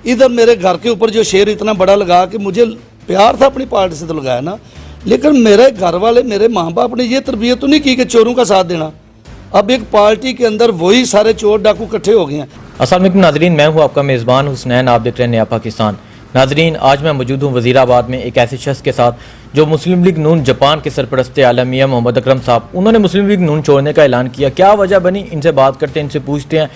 इधर मेरे घर के ऊपर जो शेर इतना बड़ा लगा कि मुझे प्यार था अपनी पार्टी से तो लगाया ना, लेकिन मेरे घर वाले मेरे माँ बाप ने ये तरबियत तो नहीं की कि चोरों का साथ देना। अब एक पार्टी के अंदर वही सारे चोर डाकू इकट्ठे हो गए हैं। अस्सलाम वालेकुम नाजरीन, मैं हूँ आपका मेज़बान हुसनैन, आप देख रहे हैं नया पाकिस्तान। नाजरीन, आज मैं मौजूद हूँ वज़ीराबाद में एक ऐसे शख्स के साथ जो मुस्लिम लीग नून जापान के सरपरस्त आला मियां मोहम्मद अकरम साहब, उन्होंने मुस्लिम लीग नून छोड़ने का ऐलान किया। क्या वजह बनी, इनसे बात करते हैं, इनसे पूछते हैं।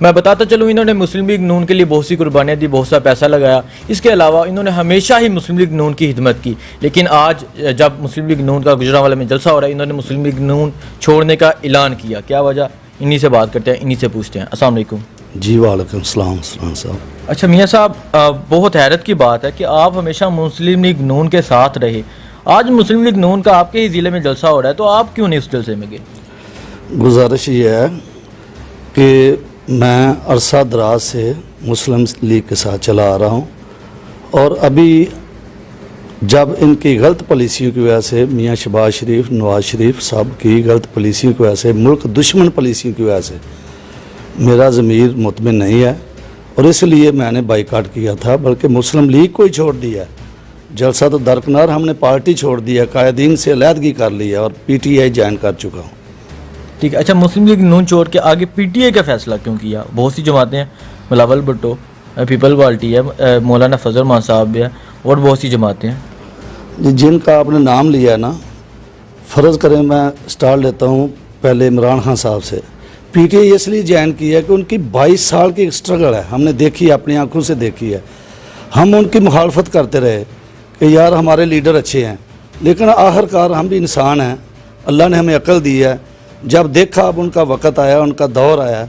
मैं बताता चलूँ, इन्होंने मुस्लिम लीग नून के लिए बहुत सी कुर्बानियाँ दी, बहुत सा पैसा लगाया। इसके अलावा इन्होंने हमेशा ही मुस्लिम लीग नून की खिदमत की, लेकिन आज जब मुस्लिम लीग नून का गुजरांवाला में जलसा हो रहा है, इन्होंने मुस्लिम लीग नून छोड़ने का ऐलान किया। क्या वजह, इन्हीं से बात करते हैं, इन्हीं से पूछते हैं। अस्सलाम वालेकुम। जी वालेकुम सलाम साहब। अच्छा मियाँ साहब, बहुत हैरत की बात है कि आप हमेशा मुस्लिम लीग नून के साथ रहे। आज मुस्लिम लीग नून का आपके ही ज़िले में जलसा हो रहा है, तो आप क्यों नहीं उस जलसे में गए? गुजारिश ये है कि मैं अरसा दराज से मुस्लिम लीग के साथ चला आ रहा हूँ, और अभी जब इनकी गलत पॉलिसियों की वजह से, मियाँ शहबाज शरीफ, नवाज शरीफ साहब की गलत पॉलिसियों की वजह से, मुल्क दुश्मन पॉलिसियों की वजह से मेरा ज़मीर मुतमिन नहीं है, और इसलिए मैंने बाइकाट किया था, बल्कि मुस्लिम लीग को ही छोड़ दिया। जलसा तो दरकिनार, हमने पार्टी छोड़ दी है, कायदीन से अलहदगी कर ली है, और पीटीआई ज्वाइन कर चुका हूँ। ठीक है। अच्छा, मुस्लिम लीग नून छोड़ के आगे पीटीआई का फैसला क्यों किया? बहुत सी जमातें हैं, बिलावल भुट्टो, पीपल पार्टी है, मौलाना फजल मान साहब भी है, और बहुत सी जमातें हैं जिनका आपने नाम लिया है ना। फ़र्ज़ करें मैं स्टार्ट लेता हूँ पहले इमरान खान साहब से। पीटीआई इसलिए ज्वाइन की है कि उनकी 22 साल की स्ट्रगल है, हमने देखी है, अपनी आंखों से देखी है। हम उनकी मुखालफत करते रहे कि यार हमारे लीडर अच्छे हैं, लेकिन आखिरकार हम भी इंसान हैं, अल्लाह ने हमें अक्ल दी है। जब देखा अब उनका वक़्त आया, उनका दौर आया,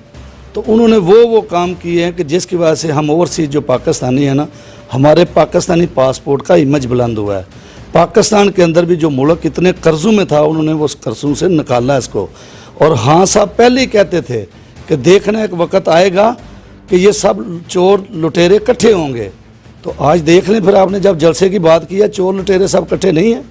तो उन्होंने वो काम किए हैं कि जिसकी वजह से हम ओवरसीज़ जो पाकिस्तानी है ना, हमारे पाकिस्तानी पासपोर्ट का इमेज बुलंद हुआ है। पाकिस्तान के अंदर भी जो मुल्क इतने कर्ज़ों में था, उन्होंने वो उस कर्ज़ों से निकाला इसको। और हाँ साहब पहले ही कहते थे कि देखना एक वक्त आएगा कि ये सब चोर लुटेरे इकट्ठे होंगे। तो आज देख लें, फिर आपने जब जलसे की बात की है, चोर लुटेरे सब इकट्ठे नहीं हैं।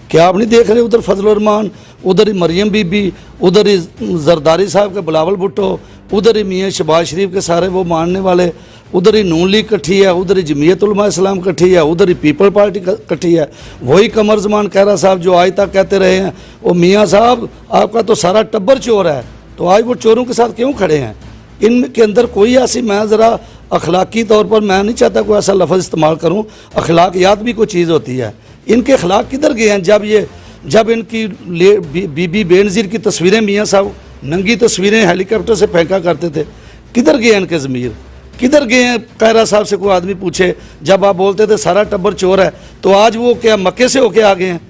क्या आप नहीं देख रहे, उधर फजल रहमान, उधर ही मरियम बीबी, उधर ही जरदारी साहब के बिलावल भुट्टो, उधर ही मियाँ शहबाज शरीफ के सारे वो मानने वाले, उधर ही नून लीग इकट्ठी है, उधर ही जमीयत उलमा इस्लाम इकट्ठी है, उधर ही पीपल पार्टी इकट्ठी है। वही कमर ज़मान कहरा साहब जो आज तक कहते रहे हैं, वो मियाँ साहब आपका तो सारा टब्बर चोर है, तो आज वो चोरों के साथ क्यों खड़े हैं? इनके अंदर कोई ऐसी, मैं ज़रा अखलाकी तौर पर मैं नहीं चाहता कोई ऐसा लफ्ज़ इस्तेमाल करूँ, अखलाकियात भी कोई चीज़ होती है। इनके अखलाक किधर गए हैं? जब इनकी बीबी बेनज़ीर की तस्वीरें मियाँ साहब नंगी तस्वीरें हेलीकॉप्टर से फेंका करते थे, किधर गए इनके ज़मीर? किधर गए हैं? कायरा साहब से कोई आदमी पूछे, जब आप बोलते थे सारा टब्बर चोर है, तो आज वो क्या मक्के से होके आ गए हैं?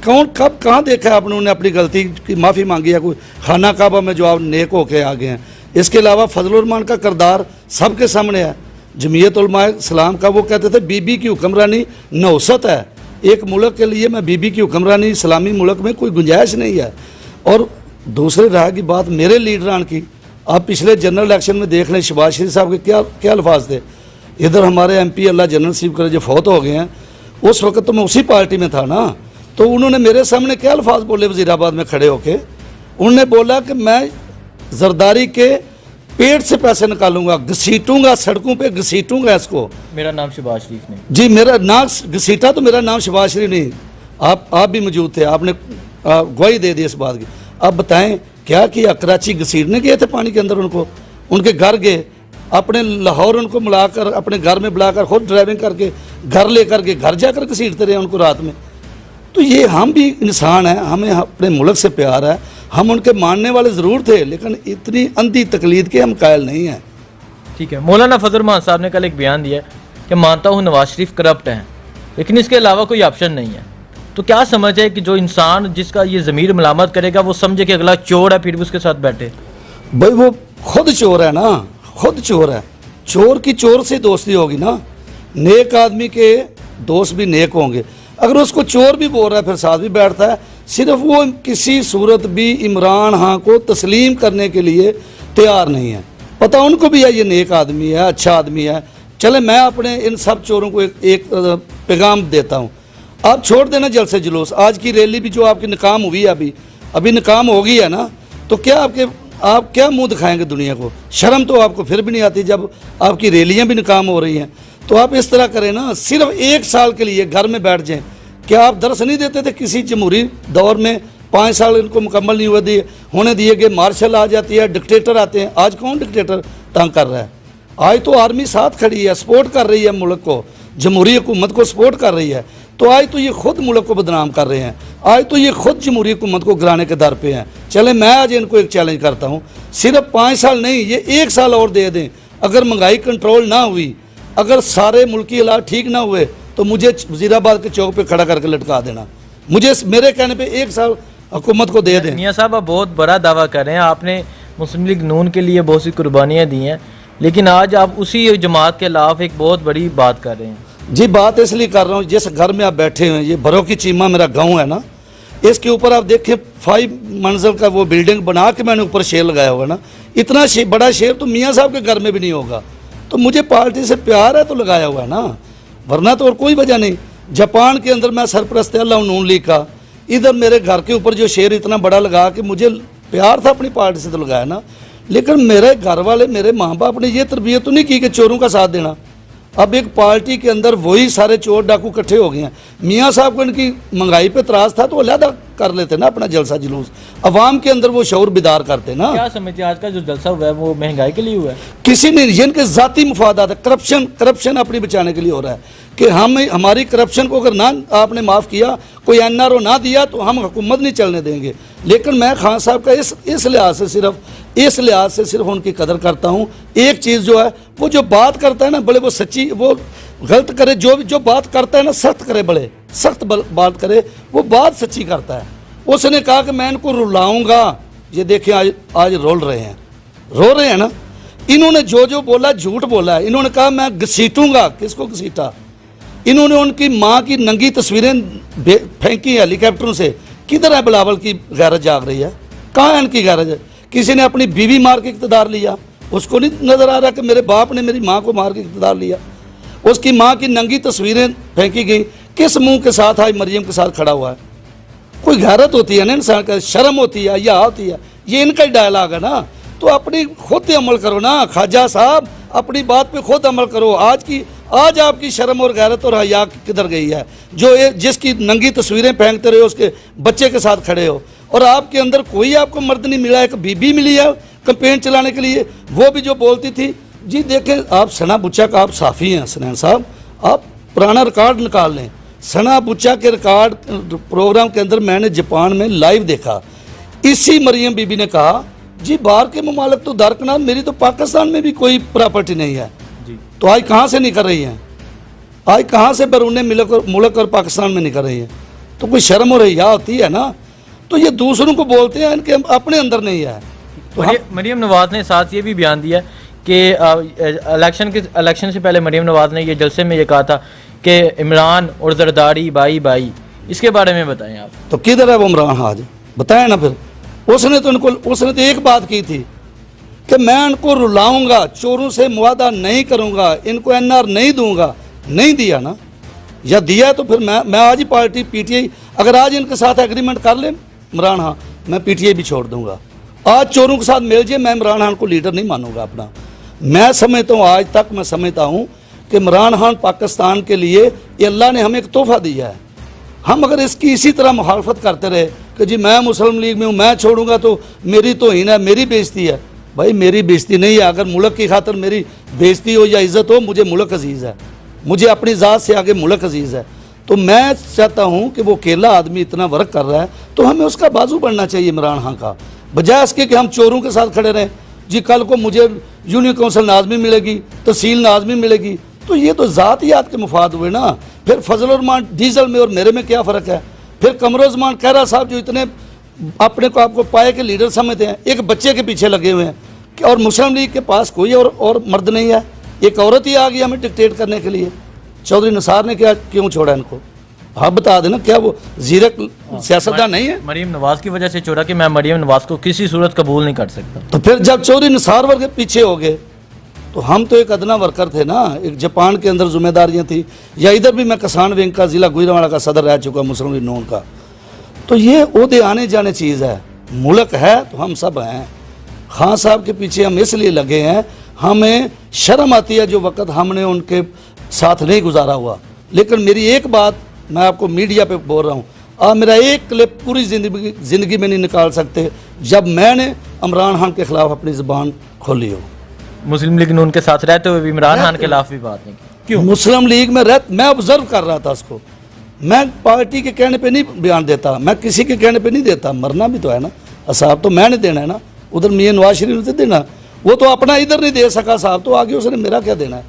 कौन कब कहाँ देखा है आपने उन्हें अपनी गलती की माफ़ी मांगी है? कोई खाना काबा में जो आप नेक होके आ गए हैं। इसके अलावा फजल रहमान का किरदार सबके सामने है। जमीयत उलमा इस्लाम का वो कहते थे बीबी की हुक्मरानी नौसत है, एक मुल्क के लिए मैं बीबी की हुक्मरानी इस्लामी मुल्क में कोई गुंजाइश नहीं है। और दूसरे रहा की बात मेरे लीडरान की, आप पिछले जनरल इलेक्शन में देख लें, शहबाज शरीफ साहब के क्या अल्फाज थे। इधर हमारे MP अल्लाह जनरल सीव करे जो फौत हो गए हैं, उस वक्त तो मैं उसी पार्टी में था ना, तो उन्होंने मेरे सामने क्या अल्फाज बोले वज़ीराबाद में खड़े होके? उन्होंने बोला कि मैं जरदारी के पेट से पैसे निकालूंगा, घसीटूंगा, सड़कों पे घसीटूंगा इसको। मेरा नाम शहबाज शरीफ नहीं जी, मेरा नाम घसीटा तो मेरा नाम शहबाज शरीफ नहीं। आप भी मौजूद थे, आपने गवाही दे दी इस बात की। अब बताएं क्या किया? कराची घसीटने गए थे पानी के अंदर, उनके घर गए, अपने लाहौर उनको मिलाकर अपने घर में बुलाकर खुद ड्राइविंग करके घर लेकर के घर जाकर घसीटते रहे उनको रात में। तो ये हम भी इंसान हैं, हमें अपने मुल्क से प्यार है, हम उनके मानने वाले ज़रूर थे, लेकिन इतनी अंधी तकलीद के हम कायल नहीं हैं। ठीक है। मौलाना फजल मान साहब ने कल एक बयान दिया कि मानता हूँ नवाज शरीफ करप्ट हैं, लेकिन इसके अलावा कोई ऑप्शन नहीं है। तो क्या समझ है कि जो इंसान जिसका ये ज़मीर मलामत करेगा वो समझे कि अगला चोर है, फिर भी उसके साथ बैठे? भाई वो खुद चोर है ना, खुद चोर है। चोर की चोर से दोस्ती होगी ना, नेक आदमी के दोस्त भी नेक होंगे। अगर उसको चोर भी बोल रहा है फिर साथ भी बैठता है, सिर्फ वो किसी सूरत भी इमरान खान को तस्लीम करने के लिए तैयार नहीं है। पता उनको भी है ये नेक आदमी है, अच्छा आदमी है। चले मैं अपने इन सब चोरों को एक पैगाम देता हूँ, आप छोड़ देना जलसे जुलूस। आज की रैली भी जो आपकी नाकाम हुई है, अभी नाकाम हो गई है ना, तो क्या आप क्या मुंह दिखाएंगे दुनिया को? शर्म तो आपको फिर भी नहीं आती जब आपकी रैलियां भी नाकाम हो रही हैं। तो आप इस तरह करें ना, सिर्फ 1 साल के लिए घर में बैठ जाएं। क्या आप दर्श नहीं देते थे किसी जमहूरी दौर में? 5 साल इनको मुकम्मल नहीं होने दिए गए, मार्शल आ जाती है, डिक्टेटर आते हैं। आज कौन डिक्टेटर तंग कर रहा है? आज तो आर्मी साथ खड़ी है, सपोर्ट कर रही है मुल्क को, जमहूरी हुकूमत को सपोर्ट कर रही है। तो आज तो ये खुद मुल्क को बदनाम कर रहे हैं, आज तो ये खुद जमहूरी हुकूमत को गिराने के दर पे हैं। चले, मैं आज इनको एक चैलेंज करता हूँ, सिर्फ 5 साल नहीं, ये 1 साल और दे दें। अगर महंगाई कंट्रोल ना हुई, अगर सारे मुल्की हालात ठीक ना हुए, तो मुझे वजीराबाद के चौक पे खड़ा करके लटका देना। मुझे मेरे कहने पे 1 साल हुकूमत को दे दें। मियाँ साहब, आप बहुत बड़ा दावा कर रहे हैं, आपने मुस्लिम लीग नून के लिए बहुत सी कुर्बानियाँ दी हैं, लेकिन आज आप उसी जमात के खिलाफ एक बहुत बड़ी बात कर रहे हैं। जी, बात इसलिए कर रहा हूँ, जिस घर में आप बैठे हुए हैं, ये भरो की चीमा मेरा गांव है ना, इसके ऊपर आप देखें 5 मंजिल का वो बिल्डिंग बना के मैंने ऊपर शेर लगाया हुआ ना। इतना बड़ा शेर तो मियाँ साहब के घर में भी नहीं होगा। तो मुझे पार्टी से प्यार है तो लगाया हुआ है ना, वरना तो और कोई वजह नहीं। जापान के अंदर मैं सरपरस्त अल्लाह नून लीग का, इधर मेरे घर के ऊपर जो शेर इतना बड़ा लगा कि मुझे प्यार था अपनी पार्टी से तो लगाया ना। लेकिन मेरे घर वाले, मेरे माँ बाप ने ये तरबियत तो नहीं की कि चोरों का साथ देना। अब एक पार्टी के अंदर वही सारे चोर डाकू इकट्ठे हो गए हैं। मियाँ साहब को इनकी महंगाई पे त्रास था तो अलहदा कर लेते ना अपना जलसा जुलूस, अवाम के अंदर वो शऊर बेदार करते ना। क्या समझते हैं आज का जो जलसा हुआ है वो महंगाई के लिए हुआ है? किसी ने, जिनके जाती मुफादात है, करप्शन अपनी बचाने के लिए हो रहा है कि हम हमारी करप्शन को अगर ना आपने माफ़ किया, कोई NRO ना दिया, तो हम हुकूमत नहीं चलने देंगे। लेकिन मैं खान साहब का इस लिहाज से सिर्फ उनकी कदर करता हूँ। एक चीज़ जो है, वो जो बात करता है ना, बड़े वो सच्ची, वो गलत करे, जो बात करता है ना, सख्त करे, बड़े सख्त बात करे, वो बात सच्ची करता है। उसने कहा कि मैं इनको रुलाऊंगा। ये देखिए आज रो रहे हैं ना। इन्होंने जो बोला झूठ बोला है। इन्होंने कहा मैं घसीटूंगा, किसको घसीटा? इन्होंने उनकी माँ की नंगी तस्वीरें फेंकी हेलीकॉप्टरों से। किधर है बिलावल की गैरत जाग रही है? कहाँ है इनकी गैरत? किसी ने अपनी बीवी मार के इक़्तिदार लिया, उसको नहीं नज़र आ रहा कि मेरे बाप ने मेरी माँ को मार के इक़्तिदार लिया? उसकी माँ की नंगी तस्वीरें फेंकी गई, किस मुंह के साथ आज मरियम के साथ खड़ा हुआ है? कोई गैरत होती है ना इंसान का, शर्म होती है, या होती है? ये इनका ही डायलॉग है ना। तो अपनी खुद अमल करो ना ख्वाजा साहब, अपनी बात पे खुद अमल करो। आज आपकी शर्म और गैरत और हया किधर गई है? जिसकी नंगी तस्वीरें फेंकते रहे, उसके बच्चे के साथ खड़े हो, और आपके अंदर कोई आपको मर्द नहीं मिला। एक बीबी मिली है कैंपेन चलाने के लिए, वो भी जो बोलती थी। जी देखें, आप सना बुच्चा का आप साफ़ी हैं सनैन साहब, आप पुराना रिकॉर्ड निकाल लें। सना बुच्चा के रिकॉर्ड प्रोग्राम के अंदर मैंने जापान में लाइव देखा। इसी मरियम बीबी ने कहा, जी बाहर के ममालिक तो दरकनार, मेरी तो पाकिस्तान में भी कोई प्रॉपर्टी नहीं है जी। तो आज कहाँ से नहीं कर रही हैं? आज कहाँ से बैरून मुल्क और पाकिस्तान में नहीं कर रही है? तो कोई शर्म और हया होती है ना। तो ये दूसरों को बोलते हैं, इनके अपने अंदर नहीं है। तो मरियम नवाज ने साथ ये भी बयान दिया कि इलेक्शन से पहले मरियम नवाज ने ये जलसे में ये कहा था कि इमरान और जरदारी बाई बाई। इसके बारे में बताएं आप। तो किधर है वो इमरान? आज बताएं ना। फिर उसने तो एक बात की थी कि मैं इनको रुलाऊंगा, चोरों से मुआदा नहीं करूंगा, इनको NR नहीं दूंगा। नहीं दिया ना, या दिया तो फिर मैं आज ही पार्टी PTI, अगर आज इनके साथ एग्रीमेंट कर ले इमरान खान, मैं PTI भी छोड़ दूंगा। आज चोरों के साथ मिल जाए, मैं इमरान खान को लीडर नहीं मानूंगा अपना। मैं समझता हूँ, आज तक मैं समझता हूँ कि इमरान खान पाकिस्तान के लिए ये अल्लाह ने हमें एक तोहफा दिया है। हम अगर इसकी इसी तरह मुखालफत करते रहे कि जी मैं मुस्लिम लीग में हूँ, मैं छोड़ूंगा तो मेरी तौहीन है, मेरी बेइज्जती है। भाई मेरी बेइज्जती नहीं है। अगर मुल्क की खातिर मेरी बेइज्जती हो या इज़्ज़त हो, मुझे मुल्क अजीज़ है, मुझे अपनी ज़ात से आगे मुल्क अजीज़ है। तो मैं चाहता हूँ कि वो अकेला आदमी इतना वर्क कर रहा है, तो हमें उसका बाजू बढ़ना चाहिए इमरान खान का, बजाय इसके कि हम चोरों के साथ खड़े रहें। जी कल को मुझे यूनियन काउंसिल नाज़मी मिलेगी, तहसील नाज़मी मिलेगी, तो ये तो ज़ातियात के मुफाद हुए ना। फिर फजल रहमान डीजल में और मेरे में क्या फ़र्क है? फिर कमरुज़्ज़मान खैरा साहब जो इतने अपने को आपको पाए के लीडर समझते हैं, एक बच्चे के पीछे लगे हुए हैं, और मुस्लिम लीग के पास कोई और मर्द नहीं है। एक औरत ही आ गई हमें डिक्टेट करने के लिए। चौधरी निसार ने क्यों छोड़ा इनको? आप बता देना, क्या वो जीरक सियासतदान नहीं है? मरियम नवाज की वजह से छोड़ा कि मैं मरियम नवाज को किसी सूरत कबूल नहीं कर सकता। तो फिर जब चौधरी निसार वर्ग पीछे हो गए, तो हम तो एक अदना वर्कर थे ना। एक जापान के अंदर जिम्मेदारियां थी, या इधर भी मैं किसान विंग का ज़िला गुजरांवाला का सदर रह चुका मुस्लिम लीग नून का। तो ये ओहदे आने जाने चीज़ है। मुल्क है तो हम सब हैं। खान साहब के पीछे हम इसलिए लगे हैं, हमें शर्म आती है जो वक़्त हमने उनके साथ नहीं गुजारा हुआ। लेकिन मेरी एक बात मैं आपको मीडिया पे बोल रहा हूँ, आप मेरा एक क्लिप पूरी ज़िंदगी में नहीं निकाल सकते जब मैंने इमरान खान के ख़िलाफ़ अपनी ज़बान खोली हो। मुस्लिम लीग नून के साथ रहते हुए भी इमरान खान के खिलाफ भी बात नहीं की, क्यों? मुस्लिम लीग में मैं ऑब्जर्व कर रहा था उसको। मैं पार्टी के कहने पे नहीं बयान देता, मैं किसी के कहने पे नहीं देता। मरना भी तो है ना, साहब तो मैंने देना है ना, उधर मियां नवाज शरीफ ने देना। वो तो अपना इधर नहीं दे सका साहब, तो आगे उसने मेरा क्या देना है?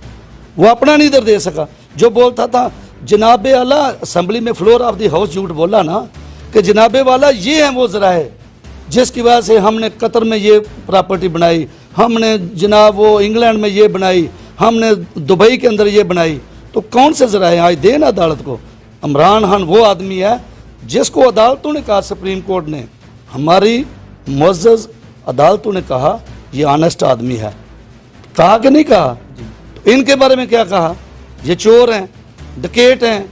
वो अपना नहीं इधर दे सका। जो बोलता था जनाबे आला, असम्बली में फ्लोर ऑफ द हाउस झूठ बोला ना कि जनाबे वाला ये है वो ज़रा है जिसकी वजह से हमने कतर में ये प्रॉपर्टी बनाई, हमने जनाब वो इंग्लैंड में ये बनाई, हमने दुबई के अंदर ये बनाई। तो कौन से ज़रा है आज देना अदालत को? इमरान खान वो आदमी है जिसको अदालतों ने कहा, सुप्रीम कोर्ट ने, हमारी मुअज़्ज़ज़ अदालतों ने कहा ये ऑनेस्ट आदमी है। कहा कि नहीं कहा? तो इनके बारे में क्या कहा? ये चोर हैं, डकैत हैं।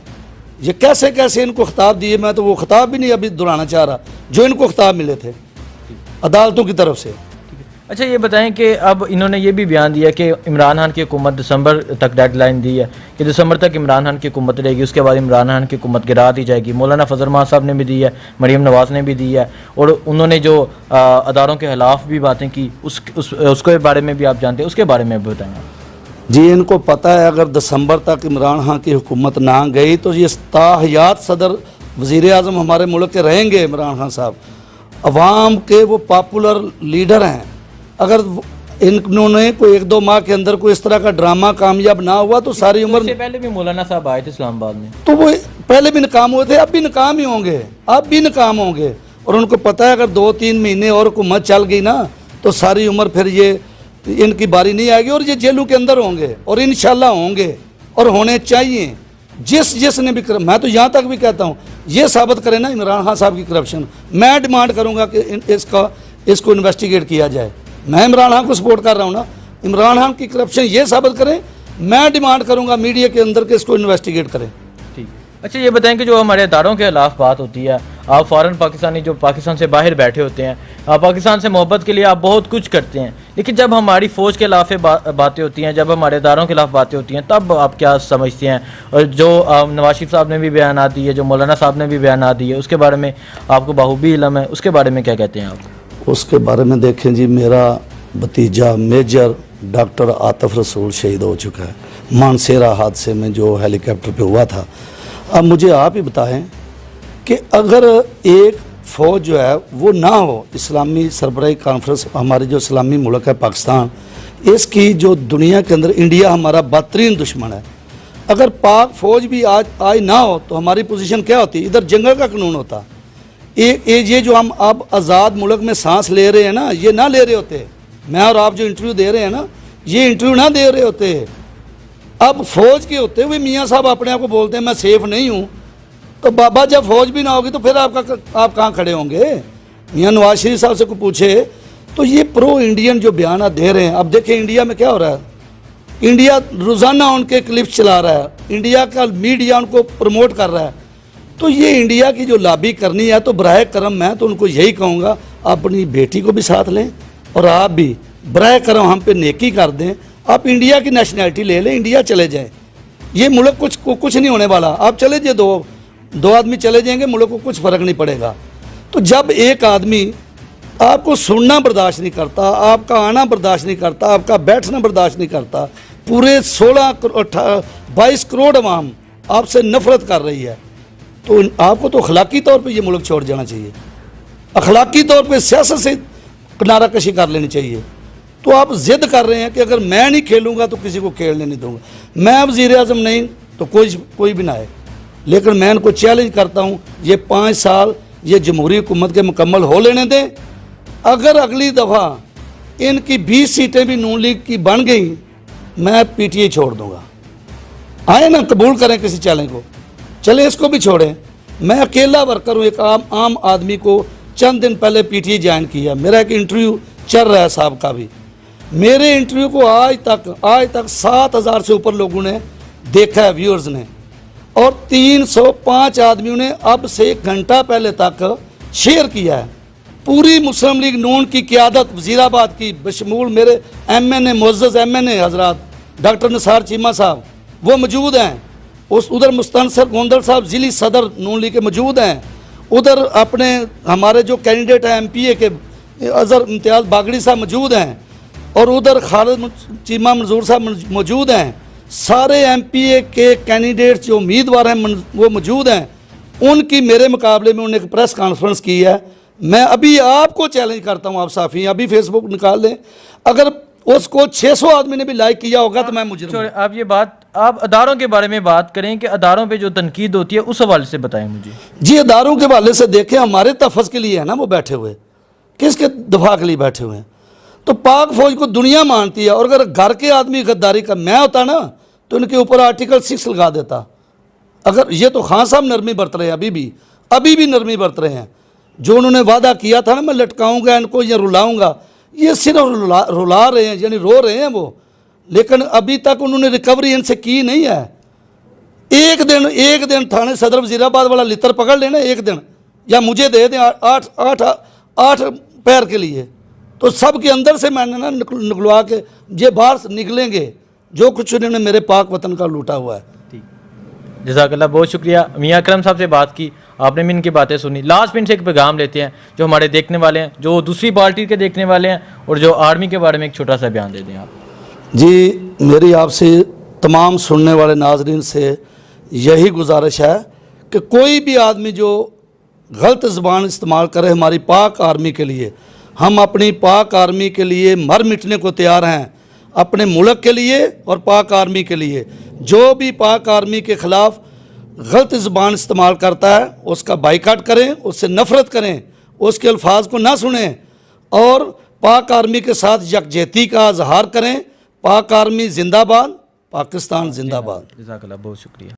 ये कैसे कैसे इनको खिताब दिए, मैं तो वो खिताब भी नहीं अभी दोहराना चाह रहा जो इनको खिताब मिले थे अदालतों की तरफ से। अच्छा ये बताएं कि अब इन्होंने ये भी बयान दिया कि इमरान खान की हुकूमत दिसंबर तक डेडलाइन दी है कि दिसंबर तक इमरान खान की हुकूमत रहेगी, उसके बाद इमरान खान की हुकूमत गिरा दी जाएगी। मौलाना फजल रहमान साहब ने भी दी है, मरीम नवाज़ ने भी दी है, और उन्होंने जो अदारों के खिलाफ भी बातें की उसके बारे में भी आप जानते हैं, उसके बारे में भी बताएँ। जी, इनको पता है अगर दिसंबर तक इमरान खान की हुकूमत ना गई तो ये ताहयात सदर वज़ीर आज़म हमारे मुल्क के रहेंगे। इमरान खान साहब अवाम के वो पॉपुलर लीडर हैं। अगर इन्होंने कोई 1-2 माह के अंदर कोई इस तरह का ड्रामा कामयाब ना हुआ तो सारी उम्र। इससे पहले भी मौलाना साहब आए थे इस्लामाबाद में, तो वो पहले भी नाकाम हुए थे, अब भी नाकाम ही होंगे, अब भी नाकाम होंगे। और उनको पता है अगर 2-3 महीने और हुकूमत चल गई ना तो सारी उम्र फिर ये इनकी बारी नहीं आएगी और ये जेलों के अंदर होंगे, और इंशाल्लाह होंगे और होने चाहिए। जिसने भी मैं तो यहाँ तक भी कहता हूँ ये साबित करें ना इमरान खान साहब की करप्शन, मैं डिमांड करूँगा कि इसको इन्वेस्टिगेट किया जाए। मैं इमरान खान को सपोर्ट कर रहा हूँ ना, इमरान खान की करप्शन ये साबित करें, मैं डिमांड करूँगा मीडिया के अंदर कि इसको इन्वेस्टिगेट करें। ठीक। अच्छा ये बताएं कि जो हमारे अदारों के खिलाफ बात होती है, आप फ़ॉरेन पाकिस्तानी जो पाकिस्तान से बाहर बैठे होते हैं, आप पाकिस्तान से मोहब्बत के लिए आप बहुत कुछ करते हैं, लेकिन जब हमारी फ़ौज के खिलाफ बातें होती हैं, जब हमारे अदारों के खिलाफ बातें होती हैं, तब आप क्या समझते हैं? और जो नवाज शरीफ साहब ने भी बयान दी है, जो मौलाना साहब ने भी बयान दी है, उसके बारे में आपको बाखूबी इल्म है, उसके बारे में क्या कहते हैं आप? उसके बारे में देखें जी, मेरा भतीजा मेजर डॉक्टर आतिफ रसूल शहीद हो चुका है मानसेरा हादसे में जो हेलीकॉप्टर पे हुआ था। अब मुझे आप ही बताएं कि अगर एक फ़ौज जो है वो ना हो, इस्लामी सरबराही कॉन्फ्रेंस, हमारी जो इस्लामी मुल्क है पाकिस्तान, इसकी जो दुनिया के अंदर इंडिया हमारा बदतरीन दुश्मन है, अगर पाक फ़ौज भी आज ना हो तो हमारी पोजीशन क्या होती? इधर जंगल का कानून होता। ये जो हम अब आज़ाद मुल्क में सांस ले रहे हैं ना, ये ना ले रहे होते। मैं और आप जो इंटरव्यू दे रहे हैं ना, ये इंटरव्यू ना दे रहे होते। अब फ़ौज के होते हुए मियाँ साहब अपने आप को बोलते हैं मैं सेफ़ नहीं हूँ, तो बाबा जब फ़ौज भी ना होगी तो फिर आप कहाँ खड़े होंगे? मियाँ नवाज शरीफ साहब से कोई पूछे तो ये प्रो इंडियन जो बयान दे रहे हैं। अब देखें इंडिया में क्या हो रहा है, इंडिया रोज़ाना उनके क्लिप्स चला रहा है, इंडिया का मीडिया उनको प्रमोट कर रहा है। तो ये इंडिया की जो लॉबी करनी है तो बराए करम मैं तो उनको यही कहूँगा, अपनी बेटी को भी साथ लें और आप भी बराए करम हम पे नेकी कर दें। आप इंडिया की नेशनैलिटी ले लें, इंडिया चले जाएं। ये मुल्क कुछ नहीं होने वाला। आप चले जाए, दो आदमी चले जाएंगे, मुल्क को कुछ फ़र्क नहीं पड़ेगा। तो जब एक आदमी आपको सुनना बर्दाश्त नहीं करता, आपका आना बर्दाश्त नहीं करता, आपका बैठना बर्दाश्त नहीं करता, पूरे 22 करोड़ अवाम आपसे नफरत कर रही है, तो आपको तो अखलाकी तौर पे ये मुल्क छोड़ जाना चाहिए, अखलाकी तौर पे सियासत से किनारा कशी कर लेनी चाहिए। तो आप ज़िद कर रहे हैं कि अगर मैं नहीं खेलूँगा तो किसी को खेलने नहीं दूँगा। मैं वज़ीर आज़म नहीं तो कोई भी ना आए, लेकिन मैं इनको चैलेंज करता हूँ, ये 5 साल ये जमहूरी हुकूमत के मुकम्मल हो लेने दें। अगर अगली दफ़ा इनकी 20 सीटें भी नून लीग की बन गई, मैं PTI छोड़ दूँगा। आए ना, कबूल करें किसी चैलेंज को, चले इसको भी छोड़ें। मैं अकेला वर्कर हूँ, एक आम आदमी को चंद दिन पहले PTI ज्वाइन किया। मेरा एक इंटरव्यू चल रहा है साहब का भी। मेरे इंटरव्यू को आज तक 7,000 से ऊपर लोगों ने देखा है, व्यूअर्स ने, और 305 आदमियों ने अब से 1 घंटा पहले तक शेयर किया है। पूरी मुस्लिम लीग नून की क़यादत वज़ीराबाद की बशमूल मेरे MNA मुअज़्ज़ज़ MNA हज़रात, डॉक्टर निसार चीमा साहब, वो मौजूद हैं। उस उधर मुस्तनसर गोंदल साहब ज़िली सदर नून लीग के मौजूद हैं। उधर अपने हमारे जो कैंडिडेट हैं MPA के अज़हर इम्तियाज़ बागड़ी साहब मौजूद हैं, और उधर खालिद चीमा मंजूर साहब मौजूद हैं। सारे MPA के कैंडिडेट जो उम्मीदवार हैं वो मौजूद हैं। उनकी मेरे मुकाबले में उन्होंने एक प्रेस कॉन्फ्रेंस की है। मैं अभी आपको चैलेंज करता हूं, आप साफ़ी अभी फेसबुक निकाल लें, अगर उसको 600 आदमी ने भी लाइक किया होगा तो मैं मुजरिम हूं। आप ये बात, आप अदारों के बारे में बात करें कि अदारों पे जो तनकीद होती है उस हवाले से बताएं मुझे। जी, अदारों के हवाले से देखें, हमारे तहफ़्फ़ुज़ के लिए है ना वो बैठे हुए, किसके दफा के लिए बैठे हुए हैं? तो पाक फौज को दुनिया मानती है, और अगर घर के आदमी गद्दारी का मैं होता ना तो इनके ऊपर आर्टिकल 6 लगा देता। अगर ये तो खान साहब नरमी बरत रहे हैं, अभी भी नरमी बरत रहे हैं। जो उन्होंने वादा किया था ना, मैं लटकाऊंगा इनको या रुलाऊंगा, ये सिर्फ रुला रहे हैं, यानी रो रहे हैं वो, लेकिन अभी तक उन्होंने रिकवरी इनसे की नहीं है। एक दिन थाने सदर वजीराबाद वाला लितर पकड़ लेना एक दिन, या मुझे दे दें 8 पैर के लिए, तो सब के अंदर से मैंने ना निकलवा के ये बाहर निकलेंगे जो कुछ उन्होंने मेरे पाक वतन का लूटा हुआ है। जज़ाकल्लाह, बहुत शुक्रिया। मियां अकरम साहब से बात की, आपने भी इनकी बातें सुनी। लास्ट में इनसे एक पैगाम लेते हैं जो हमारे देखने वाले हैं, जो दूसरी पार्टी के देखने वाले हैं, और जो आर्मी के बारे में एक छोटा सा बयान दे दें आप। जी, मेरी आपसे तमाम सुनने वाले नाजरीन से यही गुजारिश है कि कोई भी आदमी जो गलत ज़बान इस्तेमाल करे हमारी पाक आर्मी के लिए, हम अपनी पाक आर्मी के लिए मर मिटने को तैयार हैं, अपने मुल्क के लिए और पाक आर्मी के लिए। जो भी पाक आर्मी के ख़िलाफ़ गलत ज़बान इस्तेमाल करता है उसका बाइकाट करें, उससे नफ़रत करें, उसके अल्फाज को ना सुनें, और पाक आर्मी के साथ यकजहती का इजहार करें। पाक आर्मी जिंदाबाद, पाकिस्तान जिंदाबाद। जज़ाकल्लाह, बहुत शुक्रिया।